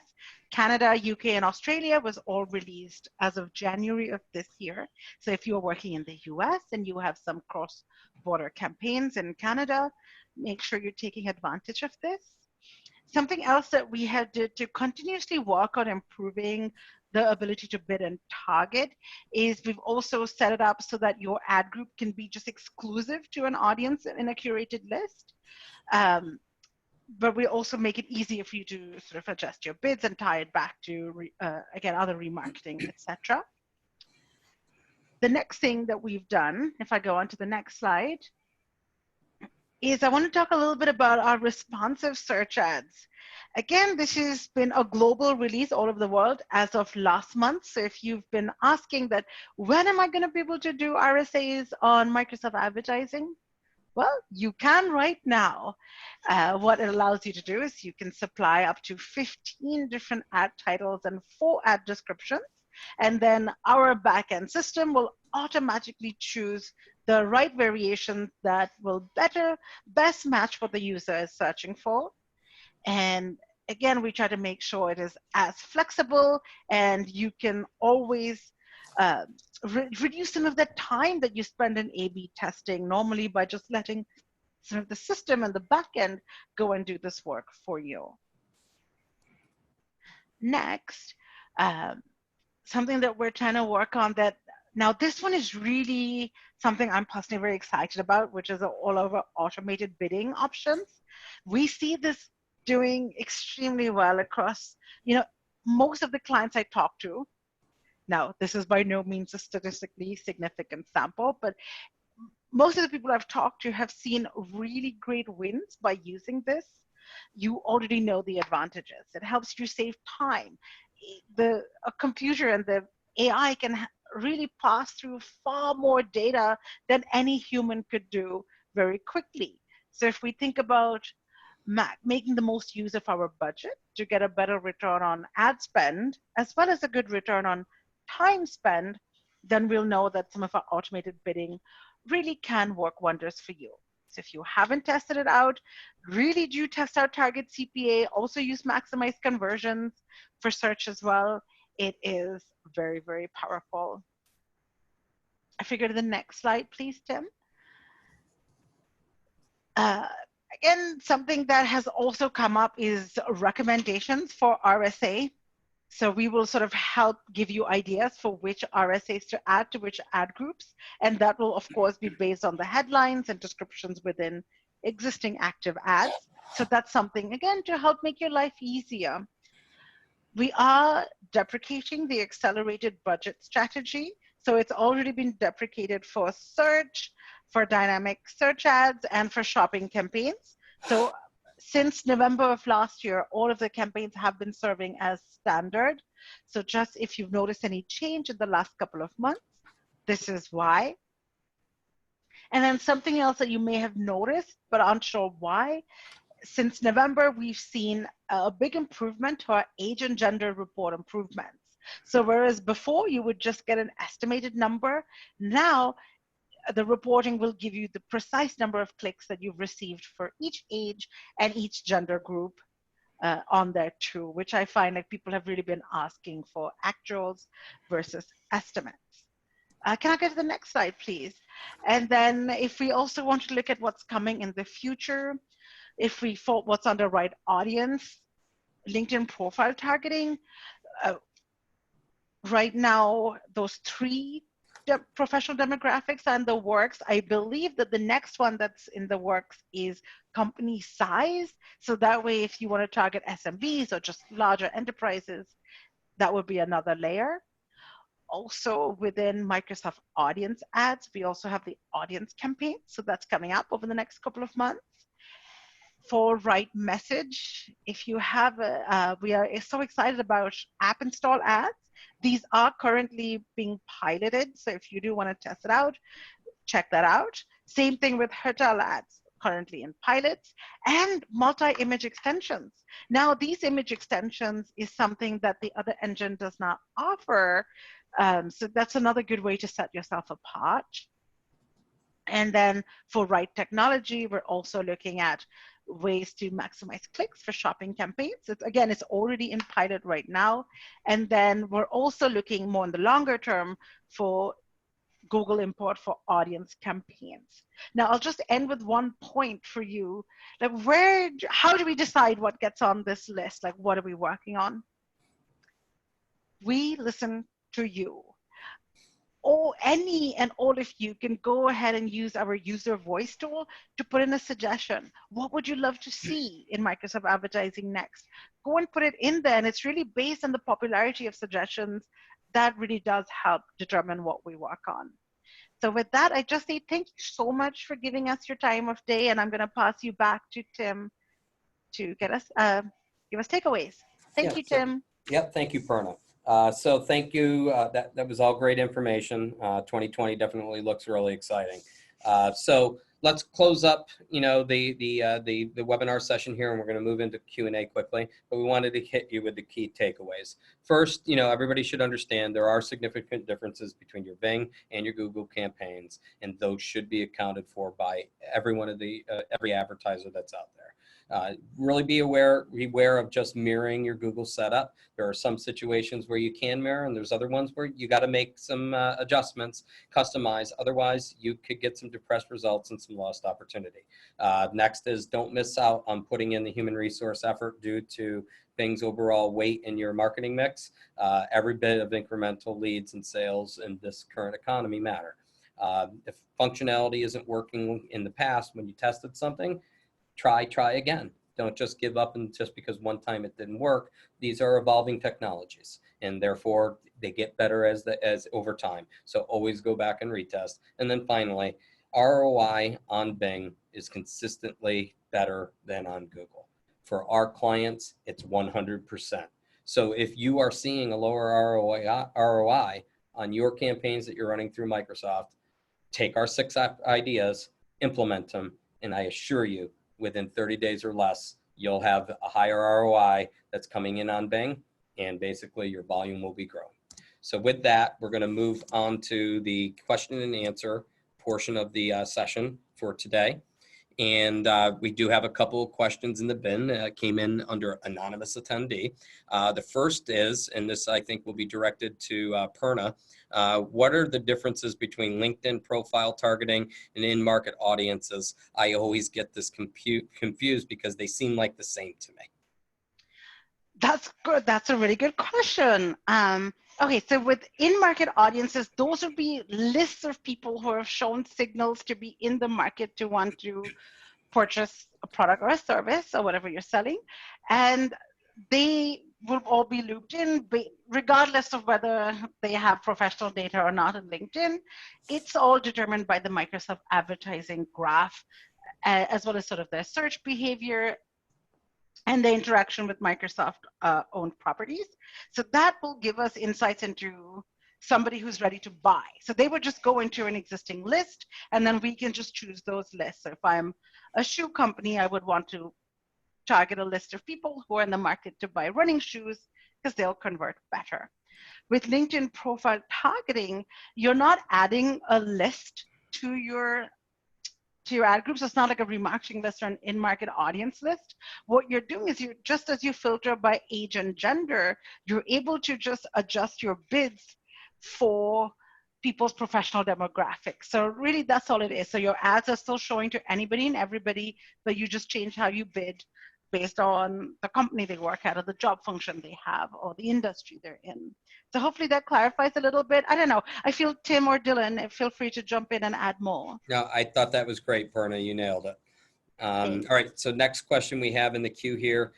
Canada, UK, and Australia was all released as of January of this year. So if you're working in the US and you have some cross-border campaigns in Canada, make sure you're taking advantage of this. Something else that we had to continuously work on improving the ability to bid and target is we've also set it up so that your ad group can be just exclusive to an audience in a curated list. But we also make it easier for you to sort of adjust your bids and tie it back to, again, other remarketing, etc. The next thing that we've done, if I go on to the next slide, is I want to talk a little bit about our responsive search ads. Again, this has been a global release all over the world as of last month. So if you've been asking that, when am I going to be able to do RSAs on Microsoft Advertising? Well, you can right now. What it allows you to do is you can supply up to 15 different ad titles and 4 ad descriptions. And then our backend system will automatically choose the right variation that will best match what the user is searching for. And again, we try to make sure it is as flexible, and you can always reduce some of the time that you spend in A/B testing, normally by just letting sort of the system and the backend go and do this work for you. Next, something that we're trying to work on that, now this one is really something I'm personally very excited about, which is all over automated bidding options. We see this doing extremely well across, most of the clients I talk to. Now, this is by no means a statistically significant sample, but most of the people I've talked to have seen really great wins by using this. You already know the advantages. It helps you save time. A computer and the AI can really pass through far more data than any human could do very quickly. So if we think about making the most use of our budget to get a better return on ad spend, as well as a good return on time spent, then we'll know that some of our automated bidding really can work wonders for you. So if you haven't tested it out, really do test out target CPA. Also use maximize conversions for search as well. It is very, very powerful. I figured the next slide, please, Tim. Again, something that has also come up is recommendations for RSA. So we will sort of help give you ideas for which RSAs to add to which ad groups. And that will, of course, be based on the headlines and descriptions within existing active ads. So that's something, again, to help make your life easier. We are deprecating the accelerated budget strategy. So it's already been deprecated for search, for dynamic search ads, and for shopping campaigns. So since November of last year, all of the campaigns have been serving as standard. So just if you've noticed any change in the last couple of months, this is why. And then something else that you may have noticed, but aren't sure why, since November, we've seen a big improvement to our age and gender report improvements. So whereas before you would just get an estimated number, now the reporting will give you the precise number of clicks that you've received for each age and each gender group on there too, which I find like people have really been asking for actuals versus estimates. Can I go to the next slide, please? And then if we also want to look at what's coming in the future, if we thought what's on the right audience, LinkedIn profile targeting, right now, those 3 professional demographics are in the works. I believe that the next one that's in the works is company size. So that way, if you want to target SMBs or just larger enterprises, that would be another layer. Also within Microsoft Audience Ads, we also have the audience campaign. So that's coming up over the next couple of months. For right message, if you have, we are so excited about app install ads. These are currently being piloted. So if you do want to test it out, check that out. Same thing with hotel ads, currently in pilots, and multi-image extensions. Now, these image extensions is something that the other engine does not offer. So that's another good way to set yourself apart. And then for right technology, we're also looking at ways to maximize clicks for shopping campaigns. Again, it's already in pilot right now. And then we're also looking more in the longer term for Google import for audience campaigns. Now, I'll just end with one point for you. Like, how do we decide what gets on this list? Like, what are we working on? We listen to you. Or any and all of you can go ahead and use our user voice tool to put in a suggestion. What would you love to see in Microsoft Advertising next? Go and put it in there, and it's really based on the popularity of suggestions. That really does help determine what we work on. So with that, I just say thank you so much for giving us your time of day, and I'm going to pass you back to Tim to get us give us takeaways. Thank you, Tim. Yep, thank you, Purna. So thank you. That was all great information. 2020 definitely looks really exciting. So let's close up, the webinar session here, and we're going to move into Q&A quickly. But we wanted to hit you with the key takeaways. First, everybody should understand there are significant differences between your Bing and your Google campaigns, and those should be accounted for by every one of every advertiser that's out there. Really beware of just mirroring your Google setup. There are some situations where you can mirror, and there's other ones where you got to make some adjustments, customize. Otherwise, you could get some depressed results and some lost opportunity. Next is don't miss out on putting in the human resource effort due to Bing's overall weight in your marketing mix. Every bit of incremental leads and sales in this current economy matter. If functionality isn't working in the past when you tested something, try again. Don't just give up and just because one time it didn't work. These are evolving technologies, and therefore they get better as over time. So always go back and retest. And then finally, ROI on Bing is consistently better than on Google. For our clients, it's 100%. So if you are seeing a lower ROI on your campaigns that you're running through Microsoft, take our 6 ideas, implement them, and I assure you, within 30 days or less, you'll have a higher ROI that's coming in on Bing, and basically your volume will be growing. So with that, we're going to move on to the question and answer portion of the session for today. And we do have a couple of questions in the bin that came in under anonymous attendee. The first is, and this I think will be directed to Purna, what are the differences between LinkedIn profile targeting and in-market audiences? I always get this confused because they seem like the same to me. That's good. That's a really good question. Okay, so with in-market audiences, those would be lists of people who have shown signals to be in the market to want to purchase a product or a service or whatever you're selling. And they will all be looped in regardless of whether they have professional data or not in LinkedIn. It's all determined by the Microsoft advertising graph, as well as sort of their search behavior and the interaction with Microsoft owned properties. So that will give us insights into somebody who's ready to buy. So they would just go into an existing list, and then we can just choose those lists. So if I'm a shoe company, I would want to target a list of people who are in the market to buy running shoes because they'll convert better. With LinkedIn profile targeting, you're not adding a list to your ad groups. It's not like a remarketing list or an in-market audience list. What you're doing is just as you filter by age and gender, you're able to just adjust your bids for people's professional demographics. So really that's all it is. So your ads are still showing to anybody and everybody, but you just change how you bid based on the company they work at or the job function they have or the industry they're in. So hopefully that clarifies a little bit. I don't know. I feel Tim or Dylan, feel free to jump in and add more. No, I thought that was great, Purna. You nailed it. All right, so next question we have in the queue here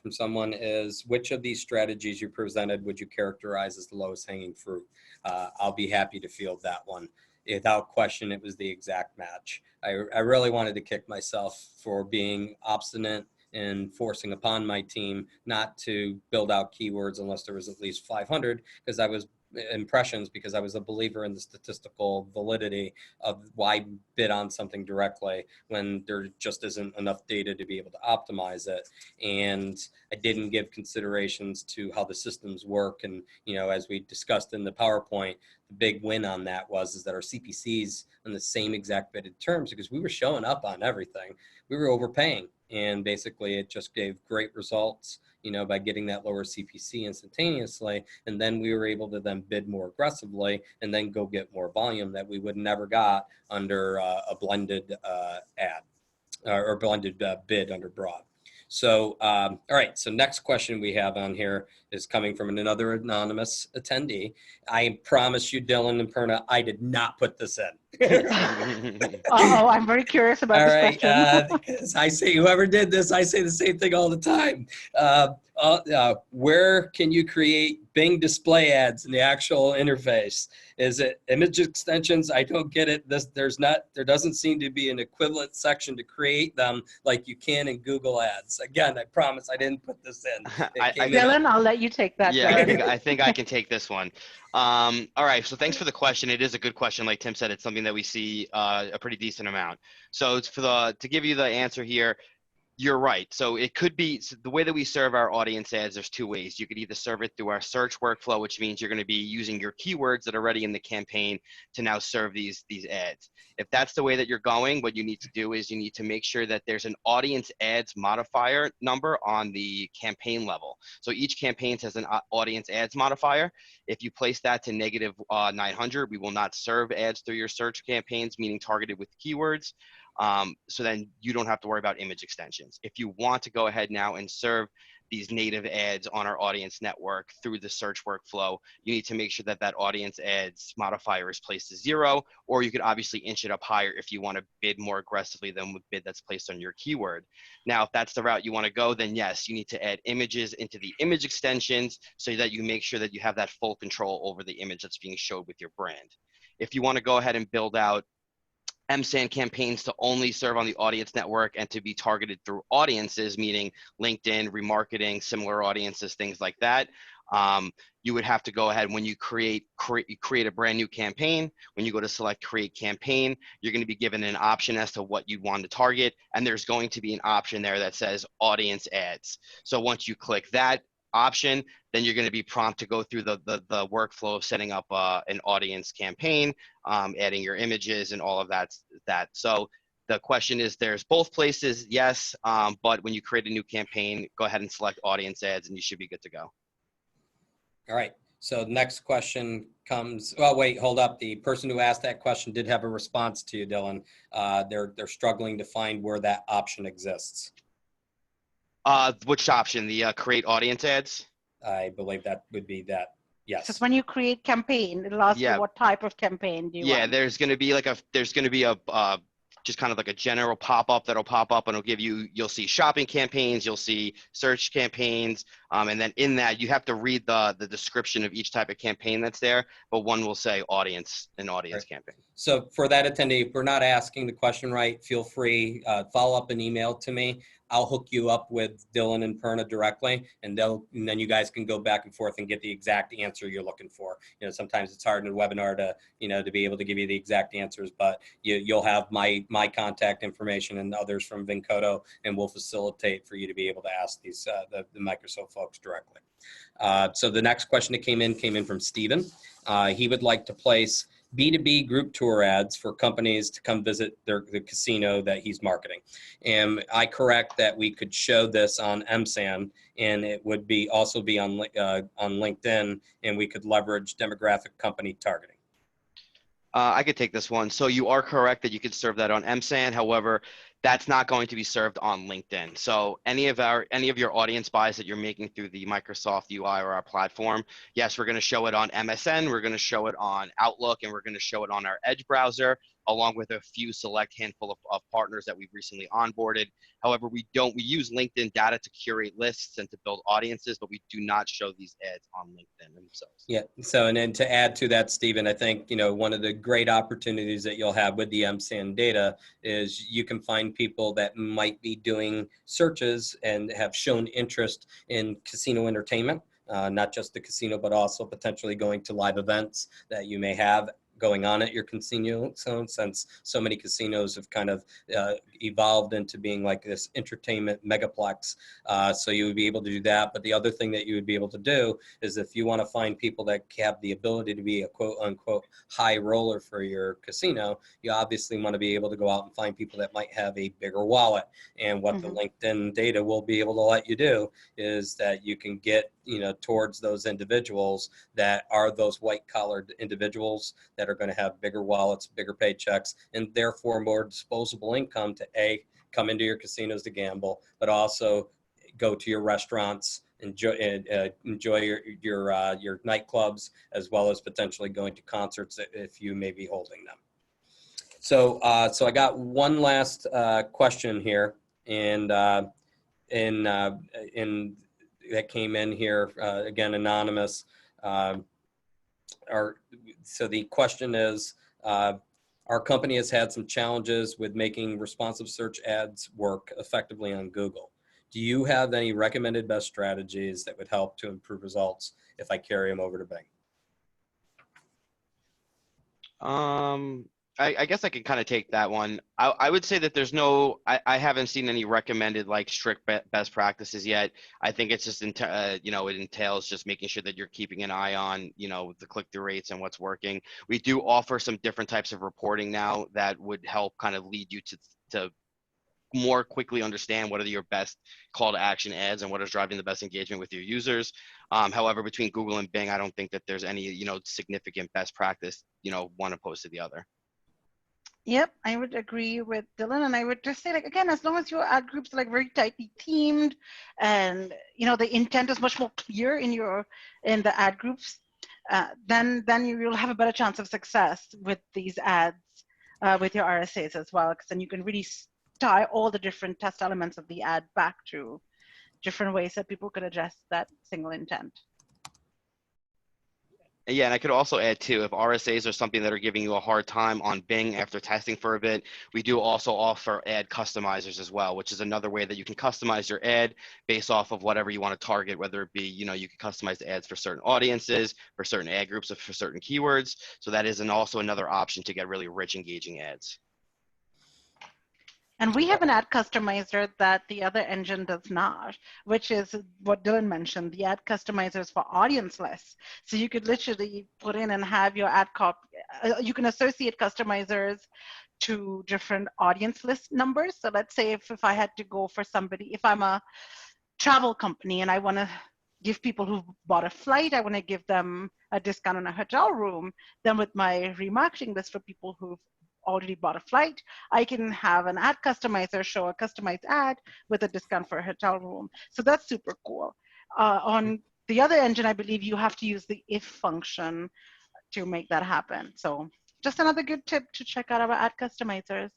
from someone is, which of these strategies you presented would you characterize as the lowest hanging fruit? I'll be happy to field that one. Without question, it was the exact match. I really wanted to kick myself for being obstinate and forcing upon my team not to build out keywords unless there was at least 500, because I was a believer in the statistical validity of why bid on something directly when there just isn't enough data to be able to optimize it. And I didn't give considerations to how the systems work. And, as we discussed in the PowerPoint, the big win on that is that our CPCs on the same exact bidded terms, because we were showing up on everything, we were overpaying. And basically it just gave great results, by getting that lower CPC instantaneously. And then we were able to then bid more aggressively and then go get more volume that we would never got under a blended ad or blended bid under broad. So, all right. So next question we have on here is coming from another anonymous attendee. I promise you, Dylan and Purna, I did not put this in. Uh-oh, I'm very curious about All this right, question. because I say whoever did this, I say the same thing all the time. Where can you create Bing display ads in the actual interface? Is it image extensions? I don't get it. There doesn't seem to be an equivalent section to create them like you can in Google Ads. Again, I promise I didn't put this in. It came in. Dylan, I'll let you take that. Yeah, Right? I think I can take this one. All right, so thanks for the question. It is a good question. Like Tim said, it's something that we see a pretty decent amount. So it's to give you the answer here, you're right. So it could be so the way that we serve our audience ads, there's two ways. You could either serve it through our search workflow, which means you're going to be using your keywords that are already in the campaign to now serve these ads. If that's the way that you're going, what you need to do is you need to make sure that there's an audience ads modifier number on the campaign level. So each campaign has an audience ads modifier. If you place that to negative 900, we will not serve ads through your search campaigns, meaning targeted with keywords. So then you don't have to worry about image extensions. If you want to go ahead now and serve these native ads on our audience network through the search workflow, you need to make sure that that audience ads modifier is placed to 0, or you could obviously inch it up higher if you want to bid more aggressively than the bid that's placed on your keyword. Now, if that's the route you want to go, then yes, you need to add images into the image extensions so that you make sure that you have that full control over the image that's being showed with your brand. If you want to go ahead and build out MSAN campaigns to only serve on the audience network and to be targeted through audiences, meaning LinkedIn, remarketing, similar audiences, things like that. You would have to go ahead when you create a brand new campaign. When you go to select create campaign, you're going to be given an option as to what you want to target. And there's going to be an option there that says audience ads. So once you click that option, then you're going to be prompted to go through the workflow of setting up an audience campaign, adding your images and all of that. So the question is, there's both places, yes, but when you create a new campaign, go ahead and select audience ads and you should be good to go. All right. So the next question comes, well, wait, hold up. The person who asked that question did have a response to you, Dylan. They're struggling to find where that option exists. Which option? The create audience ads? I believe that would be that. Yes. Because when you create campaign, it'll ask you what type of campaign do you want. There's going to be just kind of like a general pop-up that'll pop up and it'll give you, you'll see shopping campaigns, you'll see search campaigns, and then in that you have to read the description of each type of campaign that's there, but one will say audience, an audience campaign. So for that attendee, if we're not asking the question right, feel free, follow up an email to me. I'll hook you up with Dylan and Purna directly, and then you guys can go back and forth and get the exact answer you're looking for. You know, sometimes it's hard in a webinar to be able to give you the exact answers, but you'll have my contact information and others from Vincodo, and we'll facilitate for you to be able to ask these the Microsoft folks directly. So the next question that came in from Stephen. He would like to place B2B group tour ads for companies to come visit the casino that he's marketing. Am I correct that we could show this on MSAN and it would also be on LinkedIn, and we could leverage demographic company targeting? I could take this one. So you are correct that you could serve that on MSAN. However, that's not going to be served on LinkedIn. So any of your audience buys that you're making through the Microsoft UI or our platform, yes, we're going to show it on MSN, we're going to show it on Outlook, and we're going to show it on our Edge browser, along with a few select handful of partners that we've recently onboarded. However, we use LinkedIn data to curate lists and to build audiences, but we do not show these ads on LinkedIn themselves. Yeah. So, and then to add to that, Stephen, I think, one of the great opportunities that you'll have with the MSAN data is you can find people that might be doing searches and have shown interest in casino entertainment, not just the casino, but also potentially going to live events that you may have going on at your casino. So since so many casinos have kind of evolved into being like this entertainment megaplex, so you would be able to do that. But the other thing that you would be able to do is if you want to find people that have the ability to be a quote unquote high roller for your casino, you obviously want to be able to go out and find people that might have a bigger wallet. And what the LinkedIn data will be able to let you do is that you can get towards those individuals that are those white collared individuals that are going to have bigger wallets, bigger paychecks, and therefore more disposable income to come into your casinos to gamble, but also go to your restaurants, enjoy your nightclubs, as well as potentially going to concerts if you may be holding them. So I got one last question here, and that came in here again, anonymous. So the question is, our company has had some challenges with making responsive search ads work effectively on Google. Do you have any recommended best strategies that would help to improve results if I carry them over to Bing? I guess I can kind of take that one. I would say that there's no, I haven't seen any recommended like strict best practices yet. I think it's just, you know, it entails just making sure that you're keeping an eye on, you know, the click-through rates and what's working. We do offer some different types of reporting now that would help kind of lead you to more quickly understand what are your best call to action ads and what is driving the best engagement with your users. However, between Google and Bing, I don't think that there's any, you know, significant best practice, you know, one opposed to the other. Yep, I would agree with Dylan, and I would just say, like, again, as long as your ad groups are like very tightly themed, and you know the intent is much more clear in the ad groups, then you'll have a better chance of success with these ads with your RSAs as well, because then you can really tie all the different test elements of the ad back to different ways that people could address that single intent. Yeah, and I could also add too, if RSAs are something that are giving you a hard time on Bing after testing for a bit, we do also offer ad customizers as well, which is another way that you can customize your ad based off of whatever you want to target, whether it be, you know, you can customize the ads for certain audiences, for certain ad groups, or for certain keywords. So that is also another option to get really rich, engaging ads. And we have an ad customizer that the other engine does not, which is what Dylan mentioned, the ad customizers for audience lists. So you could literally put in and have your ad copy. You can associate customizers to different audience list numbers. So let's say if I had to go for somebody, if I'm a travel company and I want to give people who bought a flight, I want to give them a discount on a hotel room, then with my remarketing list for people who've already bought a flight, I can have an ad customizer show a customized ad with a discount for a hotel room. So that's super cool. On the other engine, I believe you have to use the if function to make that happen. So just another good tip to check out our ad customizers.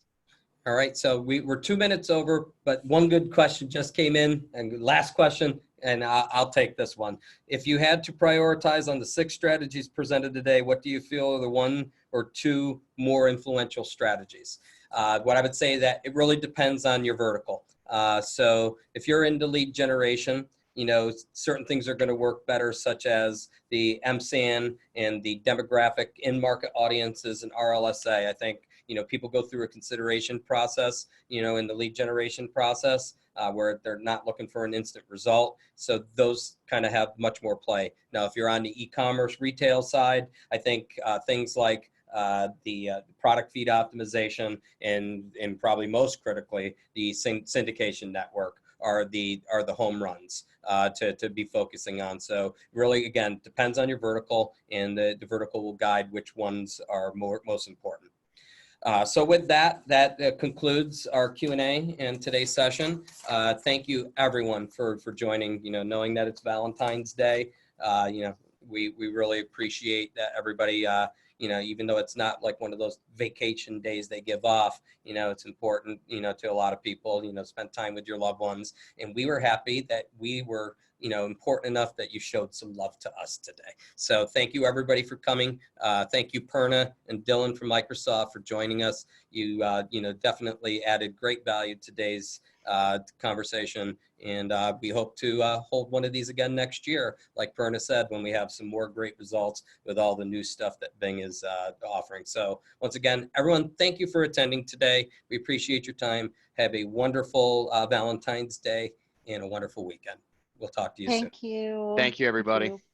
All right, so we're 2 minutes over, but one good question just came in, and last question, and I'll take this one. If you had to prioritize on the 6 strategies presented today, what do you feel are the 1 or 2 more influential strategies? What I would say that it really depends on your vertical. So if you're into lead generation, you know, certain things are going to work better, such as the MSAN and the demographic in-market audiences and RLSA. I think, you know, people go through a consideration process, you know, in the lead generation process where they're not looking for an instant result. So those kind of have much more play. Now, if you're on the e-commerce retail side, I think things like the product feed optimization and probably most critically, the syndication network are the home runs to be focusing on. So really, again, depends on your vertical, and the vertical will guide which ones are most important. So with that concludes our Q&A and today's session. Thank you everyone for joining, you know, knowing that it's Valentine's Day. You know, we really appreciate that everybody, you know, even though it's not like one of those vacation days they give off, you know, it's important, you know, to a lot of people, you know, spend time with your loved ones. And we were happy that we were, you know, important enough that you showed some love to us today. So thank you everybody for coming. Thank you Purna and Dylan from Microsoft for joining us. You, you know, definitely added great value to today's conversation, and we hope to hold one of these again next year, like Purna said, when we have some more great results with all the new stuff that Bing is offering. So once again, everyone, thank you for attending today. We appreciate your time. Have a wonderful Valentine's Day and a wonderful weekend. We'll talk to you soon. Thank you. Thank you, everybody. Thank you.